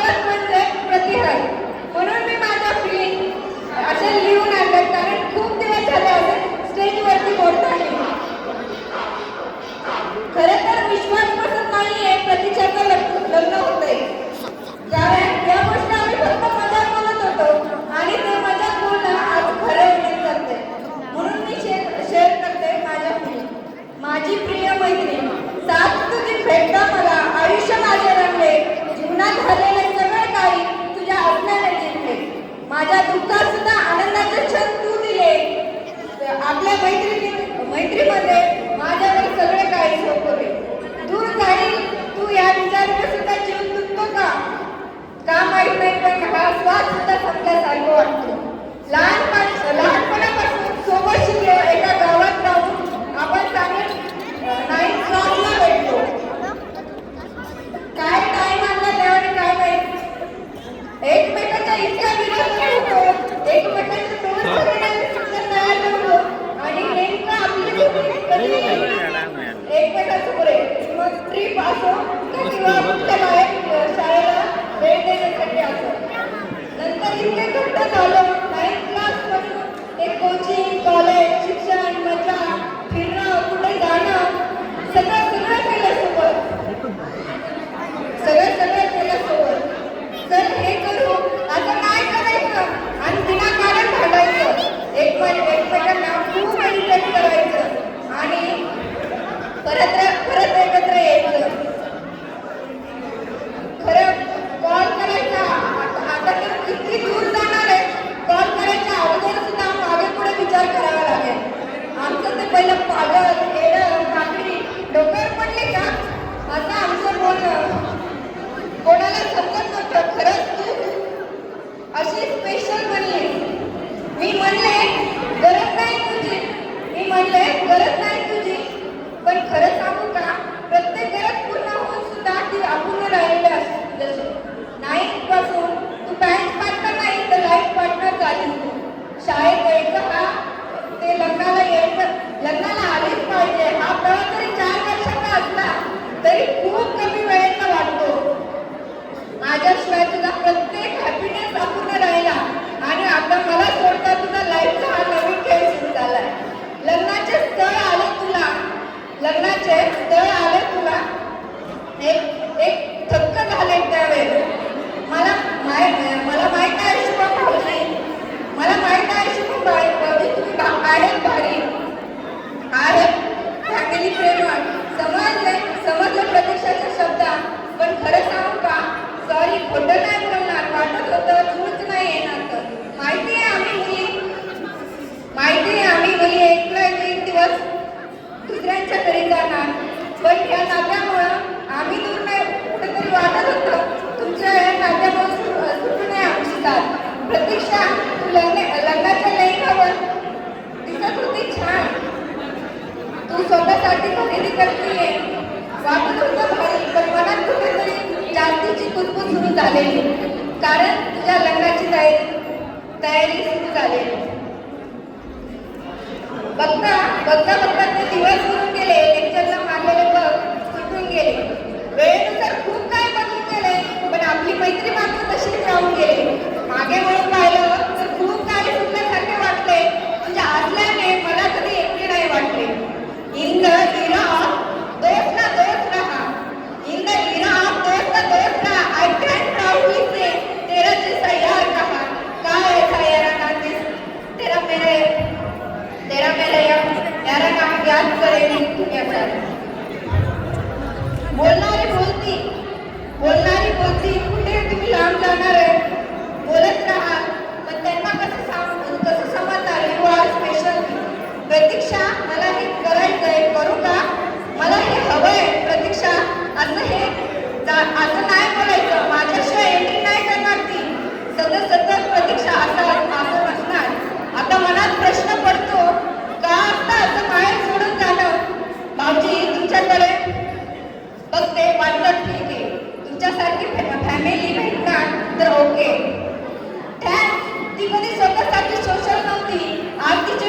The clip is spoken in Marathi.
दिवस म्हणजे प्रतिहार. म्हणून मी माझ्या फीलिंग असे लिहून आणलं, कारण खूप दिवस झाले असे स्टेजवरती बोलताना. खरं तर विश्वास बसत नाहीये प्रतीक्षाचं लग्न होतंय. या गोष्टी आम्ही फक्त मजाक बोलत होतो आणि ते मजाक बोलणं आज खरं होईल करते. म्हणून मी शेअर करते माझ्या फीलिंग. माझी प्रिय मैत्रीण, साथ तुझी भेटता मला आयुष्य माझे रंगले. जीवनात झालेले सगळे काही तुझ्या असण्याने जिंकले. माझ्या दुःखात सुद्धा आनंदाचे क्षण तू दिले. आपल्या मैत्रीमध्ये माझ्यावर सगळे काही सोपवले. दूर जाईल तू या विचाराने सुद्धा जीव तुटतो का माहित नाही, पण हा श्वास सुद्धा संपल्यासारखं वाटतो. लहानपणापासून सोबत शिकलो, एका गावात राहून आपण चांगले नाही क्लासला भेटलो. काय टाइम आणला त्यावेळी काय माहित. एकमेकांच्या इतक्या विरोध होतो, एकमेकांच्या दोस्त तयार नव्हतो आणि नेमकं आपली एकमेकांचं पुढे मग ट्रिप असो किंवा कुठल्या बाहेर शाळेला भेट देण्यासाठी असो. नंतर इतके घट्ट झालं, 9th क्लासपासून ते कोचिंग, कॉलेज, शिक्षण, मजा, फिरणं, कुठे जाणं, सगळं केलं सोबत. सगळं केलं सोबत. तर हे करू असं नाही करायचं आणि विनाकारण भांडायचं. एकमेकांना खूप इन्व्हेस्ट करायचं आणि परत एकत्र यायचं. खरं कॉल करायचा, आता तर किती दूर जाणार आहे, कॉल करायच्या अगोदर सुद्धा मागे पुढे विचार करावा लागेल. आमचं ते पहिलं पागल, येडं, काकडी डोक्यावर पडले का असं आमचं बोलणं कोणाला समजत नव्हतं. खरंच तू अशी स्पेशल बनली. मी म्हणले गरज नाही तुझी, पण खरं सांगू का, प्रत्येक गरज पूर्ण होऊन सुद्धा ती अपूर्ण राहिलेली असते. जसे 9th पासून तू बँक पार्टनर नाही तर लाईफ पार्टनर झालीस तू. शाळेत यायचं का ते लग्नाला आलीच पाहिजे हा प्रवास जरी 4 वर्षाचा असला तरी खूप कमी वेळेचा वाटतो. माझ्याशिवाय तुझा प्रत्येक हॅपीनेस अपूर्ण राहिला आणि आता मला सोडता तुझा लाईफचा हा नवीन खेळ सुरू झालाय. लग्नाचे स्थळ आले तुला एक थक्क झाले त्यावेळेस. मला माहित आहे शुभम भाऊजी, तुम्ही आहेत भारी, आहेत फॅमिली प्रेमळ. समजलं प्रतीक्षाच्या शब्दात. पण खरं सांगू का, सॉरी खोटं नाही बोलणार, वाटत होतं तूच नाही येणार. तर माहिती आहे आम्ही मुली एक दिवस दुसऱ्यांच्या घरी जाणार, पण ह्या नात्यामुळं आम्ही दूर नाही. कुठेतरी वाटत होतं तुमच्या या नात्यामुळे सुटू नये आमची साथ. प्रतीक्षा, तू लग्नाच्या लेखावर दिसत होती छान. तू स्वतःसाठी खरेदी करतेय, वाटत होतं भारी, पण मनात कुठेतरी जास्तीची कुजबूज सुरू झालेली, कारण तुझ्या लग्नाची तयारी सुरू झालेली. बघता ते दिवस सुरू गेले. लेक्चरला मारलेले बघ सुटून गेले. वेळेनुसार खूप काय बदलून गेले, पण आपली मैत्री मात्र तशीच राहून गेली. मागे वळून पाहिलं तर खूप काही सुटल्यासारखे वाटले. तुझ्या असल्याने मला कधी एकटे नाही वाटले. इन द इरा ऑफ दोस्त रहा, I can proudly say तेरा जैसा यार कहा, कहा ऐसा यारा नातिस, तेरा मेरे यारा नाम याद करेगी दुनिया सारी. बोलणारी बोलती कुठे तुम्ही लांब जाणार आहे, बोलत राहा, पण त्यांना कसं समजणार यू आर स्पेशल. प्रतीक्षा, मला हे करायचंय, करू का, मला हे हवंय. प्रतीक्षा, असं नाही बोलायचं, माझ्याशिवाय एंट्री नाही करणार ती. सतत प्रतीक्षा असं नसणार. आता मनात प्रश्न पडतो का असता असं बाहेर सोडून जाणं. भाऊजी तुमच्याकडे बघते, वाटलं ठीक आहे, तुमच्यासारखी फॅमिली भेटणार तर ओके. ती कधी स्वतःसाठी सोशल नव्हती, आज तिचे